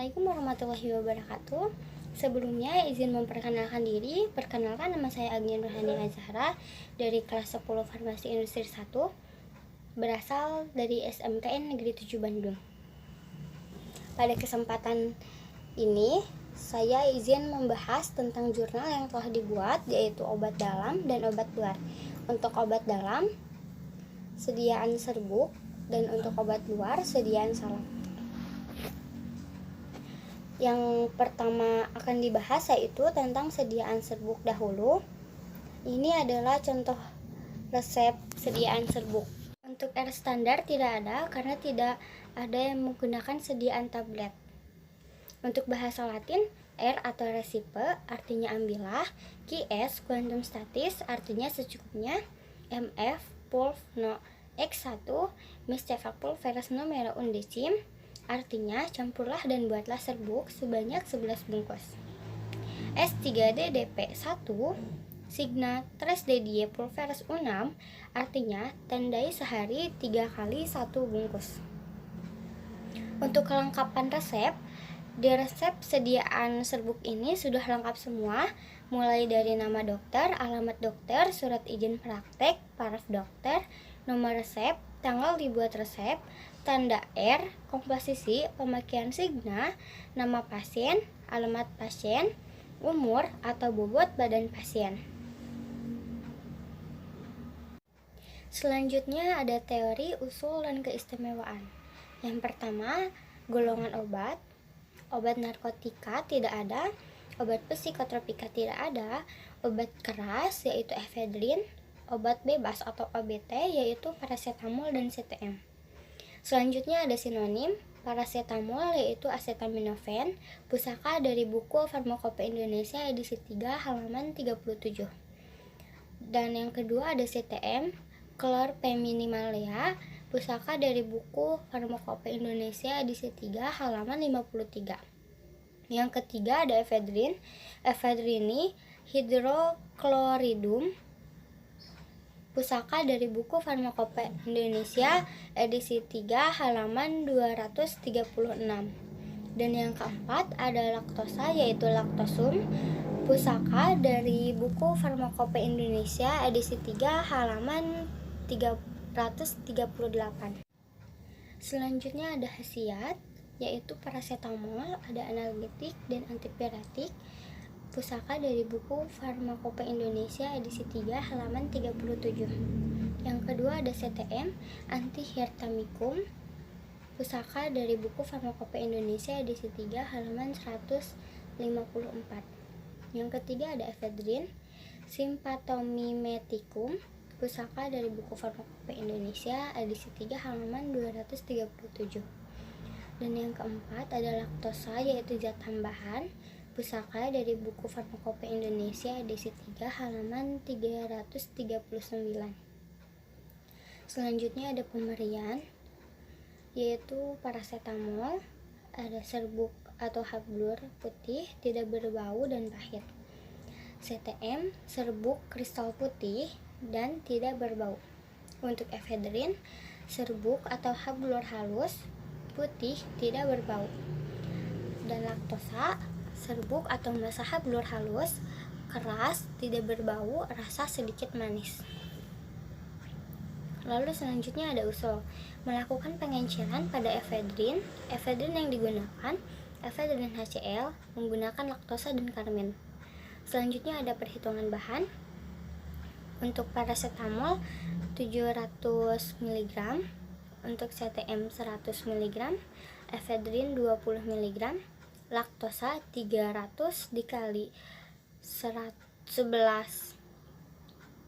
Assalamualaikum warahmatullahi wabarakatuh. Sebelumnya izin memperkenalkan diri. Perkenalkan, nama saya Agni Nurhani Azhara dari kelas 10 Farmasi Industri 1, berasal dari SMKN Negeri 7 Bandung. Pada kesempatan ini saya izin membahas tentang jurnal yang telah dibuat, yaitu obat dalam dan obat luar. Untuk obat dalam, sediaan serbuk, dan untuk obat luar, sediaan salep. Yang pertama akan dibahas yaitu tentang sediaan serbuk dahulu. Ini adalah contoh resep sediaan serbuk. Untuk R standar tidak ada karena tidak ada yang menggunakan sediaan tablet. Untuk bahasa Latin, R atau recipe artinya ambillah, QS quantum statis artinya secukupnya, MF pulv no X1 mistefak pulveris numero undecim artinya campurlah dan buatlah serbuk sebanyak 11 bungkus. S3DDP1 signa 3 dedie pulveris unam artinya tandai sehari 3 kali 1 bungkus. Untuk kelengkapan resep, di resep sediaan serbuk ini sudah lengkap semua, mulai dari nama dokter, alamat dokter, surat izin praktek, paraf dokter, nomor resep, tanggal dibuat resep, tanda R, komposisi, pemakaian signa, nama pasien, alamat pasien, umur atau bobot badan pasien. Selanjutnya ada teori, usul, dan keistimewaan. Yang pertama, golongan obat. Obat narkotika tidak ada, obat psikotropika tidak ada, obat keras yaitu efedrin, obat bebas atau OBT yaitu paracetamol dan CTM. Selanjutnya ada sinonim, paracetamol yaitu acetaminophen, pusaka dari buku Farmakope Indonesia edisi 3 halaman 37. Dan yang kedua ada CTM, chlorpheniramine, pusaka dari buku Farmakope Indonesia edisi 3 halaman 53. Yang ketiga ada efedrin, efedrini hidrokloridum, pusaka dari buku Farmakope Indonesia edisi 3 halaman 236. Dan yang keempat ada laktosa yaitu laktosum, pusaka dari buku Farmakope Indonesia edisi 3 halaman 338. Selanjutnya ada khasiat yaitu paracetamol, ada analgetik dan antipiretik, pusaka dari buku Farmakope Indonesia edisi 3 halaman 37. Yang kedua ada CTM, antihistaminikum, pusaka dari buku Farmakope Indonesia edisi 3 halaman 154. Yang ketiga ada efedrin, simpatomimeticum, pusaka dari buku Farmakope Indonesia edisi 3 halaman 237. Dan yang keempat ada laktosa yaitu zat tambahan, pusaka dari buku Farmakope Indonesia edisi 3 halaman 339. Selanjutnya ada pemberian yaitu paracetamol, ada serbuk atau hablur putih tidak berbau dan pahit. CTM, serbuk kristal putih dan tidak berbau. Untuk efedrin, serbuk atau hablur halus putih tidak berbau. Dan laktosa, serbuk atau massa hablur halus keras tidak berbau, rasa sedikit manis. Lalu selanjutnya ada usul, melakukan pengenceran pada efedrin. Efedrin yang digunakan efedrin HCl menggunakan laktosa dan karmin. Selanjutnya ada perhitungan bahan. Untuk paracetamol 700 mg, untuk CTM 100 mg, efedrin 20 mg, laktosa 300 dikali 11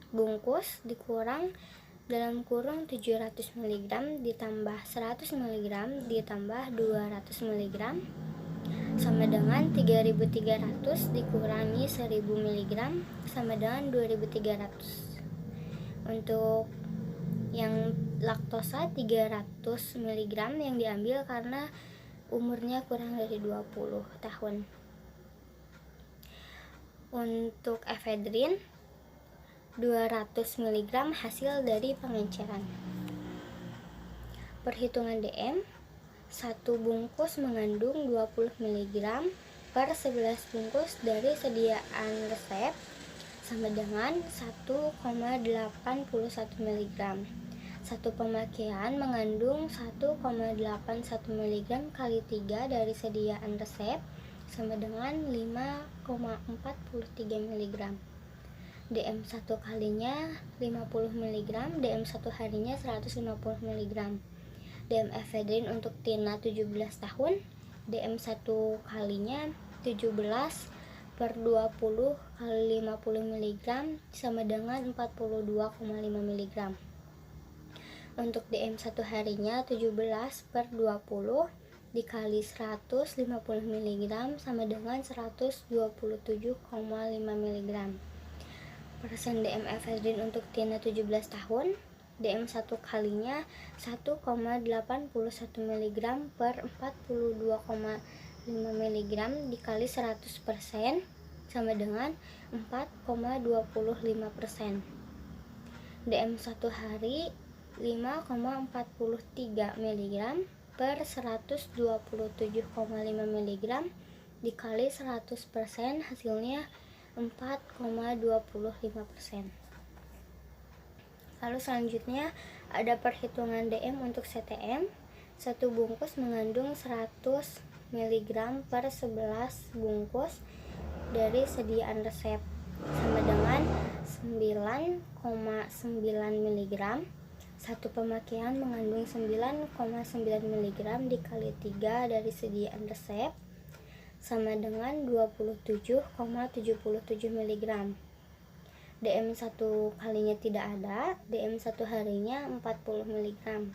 bungkus dikurang dalam kurung 700 mg ditambah 100 mg ditambah 200 mg sama dengan 3300 dikurangi 1000 mg sama dengan 2300. Untuk yang laktosa 300 mg yang diambil karena umurnya kurang dari 20 tahun. Untuk efedrin 200 mg hasil dari pengenceran. Perhitungan DM, satu bungkus mengandung 20 mg per 11 bungkus dari sediaan resep sama dengan 1,81 mg. Satu pemakaian mengandung 1,81 mg kali 3 dari sediaan resep sama dengan 5,43 mg. DM 1 kalinya 50 mg, DM 1 harinya 150 mg. DM efedrin untuk Tina 17 tahun, DM 1 kalinya 17 per 20 kali 50 mg sama dengan 42,5 mg. Untuk DM 1 harinya 17 per 20 dikali 150 mg sama dengan 127,5 mg. Persen DM efedrin untuk Tina 17 tahun, DM 1 kalinya 1,81 mg per 42,5 mg dikali 100% sama dengan 4,25%. DM 1 hari 5,43 mg per 127,5 mg dikali 100% hasilnya 4,25%. Lalu selanjutnya ada perhitungan DM untuk CTM. Satu bungkus mengandung 100 mg per 11 bungkus dari sediaan resep sama dengan 9,9 mg. Satu pemakaian mengandung 9,9 mg dikali 3 dari sediaan resep sama dengan 27,77 mg. DM 1 kalinya tidak ada, DM 1 harinya 40 mg.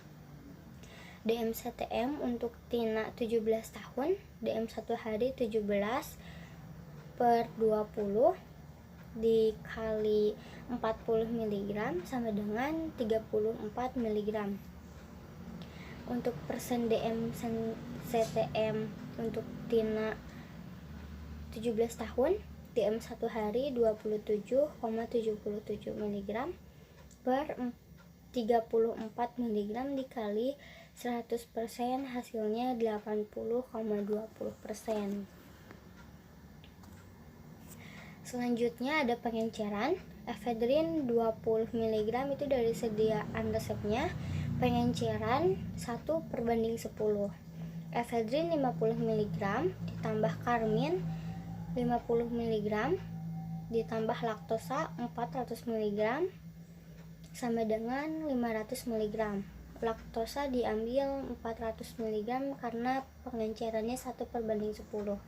DM CTM untuk Tina 17 tahun, DM 1 hari 17 per 20 dikali 40 mg sama dengan 34 mg. Untuk persen DM CTM untuk Tina 17 tahun, DM 1 hari 27,77 mg per 34 mg dikali 100% hasilnya 80,20%. Selanjutnya ada pengenceran. Efedrin 20 mg itu dari sediaan resepnya. Pengenceran 1/10. Efedrin 50 mg ditambah karmin 50 mg ditambah laktosa 400 mg sama dengan 500 mg. Laktosa diambil 400 mg karena pengencerannya 1/10.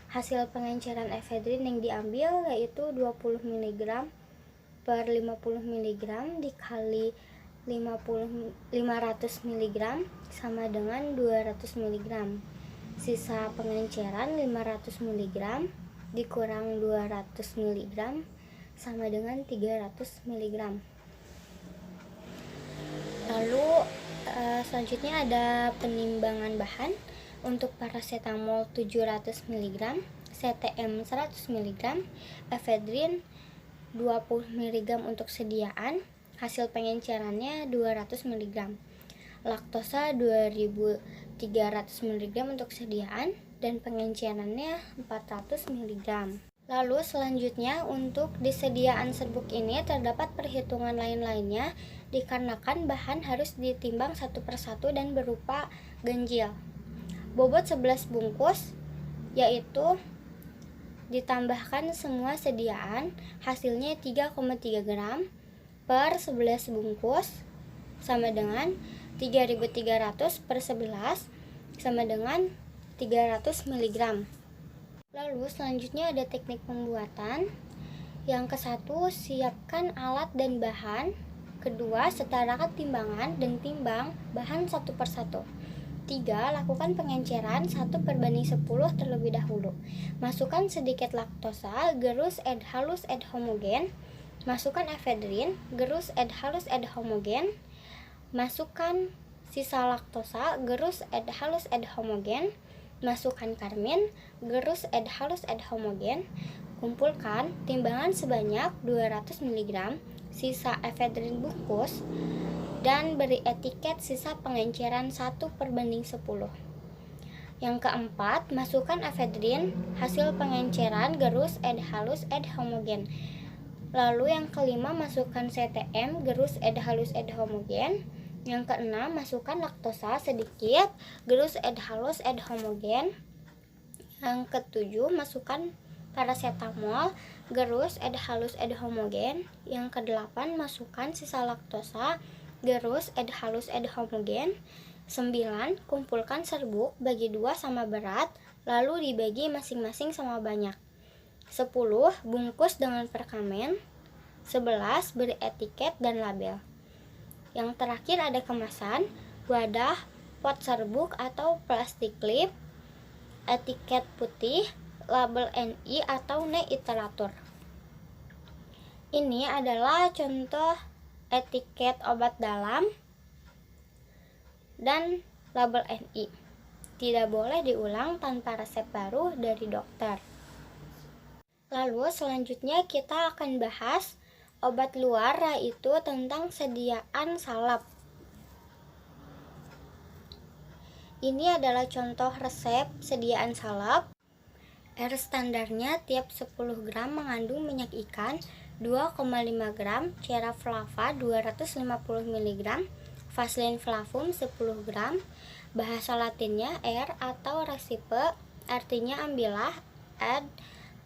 Hasil pengenceran efedrin yang diambil yaitu 20 mg per 50 mg dikali 500 mg sama dengan 200 mg. Sisa pengenceran 500 mg dikurang 200 mg sama dengan 300 mg. Lalu selanjutnya ada penimbangan bahan. Untuk paracetamol 700 mg, CTM 100 mg, efedrin 20 mg untuk sediaan, hasil pengencerannya 200 mg. Laktosa 2300 mg untuk sediaan dan pengencerannya 400 mg. Lalu selanjutnya untuk disediaan serbuk ini terdapat perhitungan lain-lainnya dikarenakan bahan harus ditimbang satu persatu dan berupa ganjil. Bobot 11 bungkus yaitu ditambahkan semua sediaan, hasilnya 3,3 gram per 11 bungkus sama dengan 3.300 per 11 sama dengan 300 mg. Lalu selanjutnya ada teknik pembuatan. Yang ke-1, siapkan alat dan bahan. Kedua, setarakan timbangan dan timbang bahan satu persatu. 3. Lakukan pengenceran 1/10 terlebih dahulu. Masukkan sedikit laktosa, gerus halus homogen. Masukkan efedrin, gerus halus homogen. Masukkan sisa laktosa, gerus halus homogen. Masukkan karmin, gerus halus homogen. Kumpulkan timbangan sebanyak 200 mg. Sisa efedrin bungkus dan beri etiket sisa pengenceran 1/10. Yang keempat, masukkan efedrin hasil pengenceran gerus ed halus ed homogen. Lalu yang kelima, masukkan CTM gerus ed halus ed homogen. Yang keenam, masukkan laktosa sedikit gerus ed halus ed homogen. Yang ketujuh, masukkan paracetamol gerus ed halus ed homogen. Yang kedelapan, masukkan sisa laktosa gerus ed halus ed homogen. 9. Kumpulkan serbuk, bagi 2 sama berat, lalu dibagi masing-masing sama banyak. 10. Bungkus dengan perkamen. 11. Beri etiket dan label. Yang terakhir ada kemasan, wadah, pot serbuk atau plastik klip, etiket putih, label NI atau neiteratur. Ini adalah contoh etiket obat dalam dan label NI. Tidak boleh diulang tanpa resep baru dari dokter. Lalu selanjutnya kita akan bahas obat luar, yaitu tentang sediaan salep. Ini adalah contoh resep sediaan salep. Standarnya tiap 10 gram mengandung minyak ikan 2,5 gram, cera flava 250 mg, Vaseline flavum 10 gram. Bahasa latinnya R atau recipe, artinya ambillah, add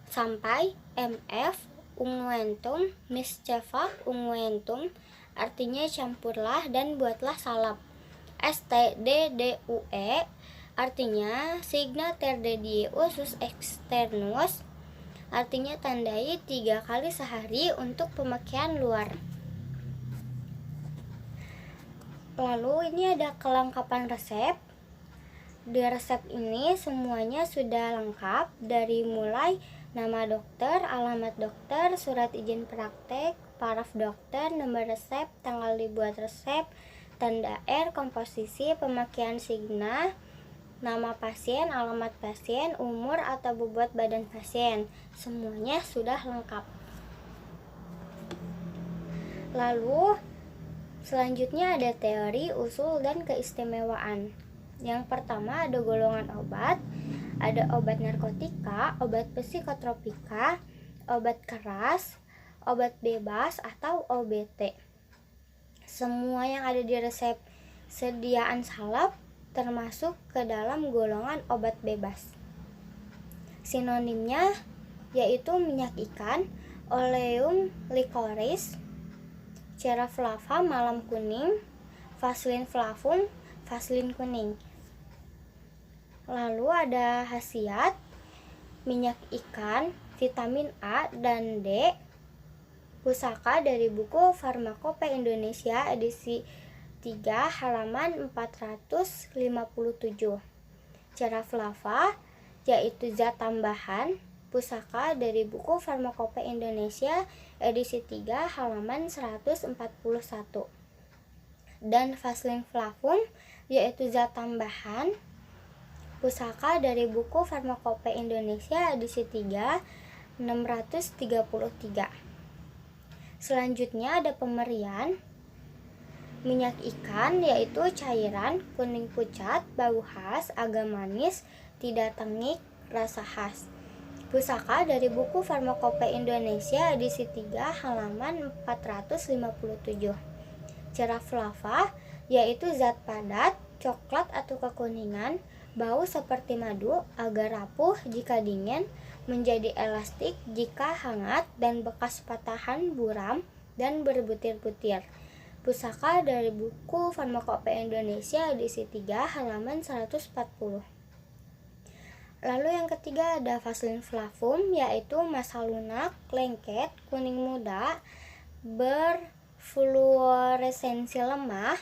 sampai, MF unguentum, misceva unguentum, artinya campurlah dan buatlah salep. STDDUE artinya signa terdidius externus, artinya tandai 3 kali sehari untuk pemakaian luar. Lalu ini ada kelengkapan resep. Di resep ini semuanya sudah lengkap, dari mulai nama dokter, alamat dokter, surat izin praktek, paraf dokter, nomor resep, tanggal dibuat resep, tanda R, komposisi, pemakaian signa, nama pasien, alamat pasien, umur atau bobot badan pasien. Semuanya sudah lengkap. Lalu selanjutnya ada teori, usul, dan keistimewaan. Yang pertama ada golongan obat. Ada obat narkotika, obat psikotropika, obat keras, obat bebas atau OBT. Semua yang ada di resep sediaan salep termasuk ke dalam golongan obat bebas. Sinonimnya yaitu minyak ikan, Oleum licorice, cera flava malam kuning, Vaseline flavum, Vaseline kuning. Lalu ada khasiat minyak ikan, vitamin A dan D, pusaka dari buku Farmakope Indonesia edisi 3 halaman 457. Cera flava yaitu zat tambahan, pusaka dari buku Farmakope Indonesia edisi 3 halaman 141. Dan Vaseline flavum yaitu zat tambahan, pusaka dari buku Farmakope Indonesia edisi 3 633. Selanjutnya ada pemberian minyak ikan, yaitu cairan, kuning pucat, bau khas, agak manis, tidak tengik, rasa khas. Pusaka dari buku Farmakope Indonesia edisi 3 halaman 457. Cera flava yaitu zat padat, coklat atau kekuningan, bau seperti madu, agak rapuh jika dingin, menjadi elastik jika hangat, dan bekas patahan buram dan berbutir-butir. Pusaka dari buku Farmakope Indonesia edisi 3 halaman 140. Lalu yang ketiga ada Vaseline flavum, yaitu massa lunak, lengket, kuning muda, berfluoresensi lemah,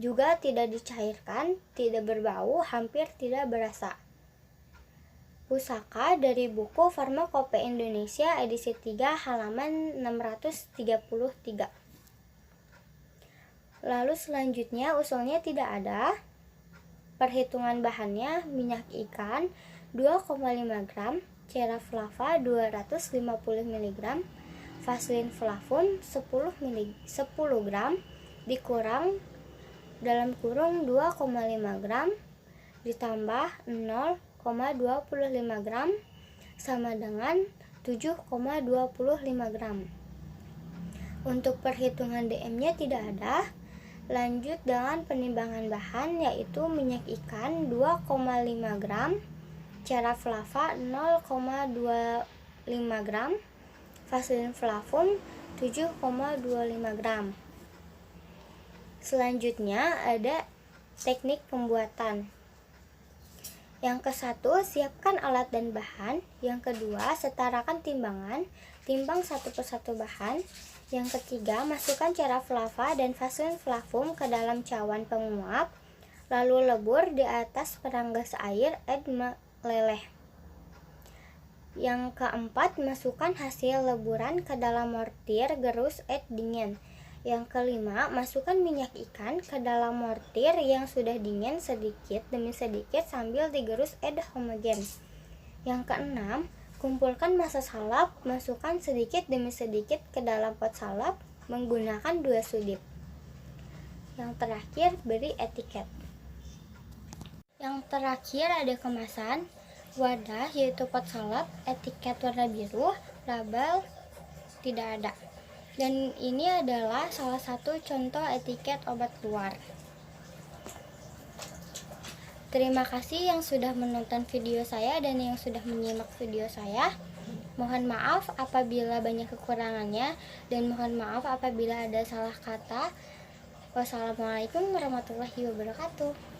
juga tidak dicairkan, tidak berbau, hampir tidak berasa. Pusaka dari buku Farmakope Indonesia edisi 3 halaman 633. Lalu selanjutnya usulnya tidak ada. Perhitungan bahannya minyak ikan 2,5 gram, cera flava 250 mg, Vaseline flavum 10 gram, dikurang dalam kurung 2,5 gram ditambah 0,25 gram sama dengan 7,25 gram. Untuk perhitungan DM-nya tidak ada. Lanjut dengan penimbangan bahan, yaitu minyak ikan 2,5 gram, cara flava 0,25 gram, vaselin flavum 7,25 gram. Selanjutnya ada teknik pembuatan. Yang ke-1, siapkan alat dan bahan. Yang kedua, setarakan timbangan, timbang satu persatu bahan. Yang ketiga, masukkan cara flava dan vaselin flavum ke dalam cawan penguap, lalu lebur di atas peranggas air, add meleleh. Yang keempat, masukkan hasil leburan ke dalam mortir, gerus, add dingin. Yang kelima, masukkan minyak ikan ke dalam mortir yang sudah dingin sedikit demi sedikit sambil digerus add homogen. Yang keenam, kumpulkan massa salap, masukkan sedikit demi sedikit ke dalam pot salap menggunakan 2 sudip. Yang terakhir, beri etiket. Yang terakhir ada kemasan, wadah yaitu pot salap, etiket warna biru, label tidak ada. Dan ini adalah salah satu contoh etiket obat luar. Terima kasih yang sudah menonton video saya dan yang sudah menyimak video saya. Mohon maaf apabila banyak kekurangannya dan mohon maaf apabila ada salah kata. Wassalamualaikum warahmatullahi wabarakatuh.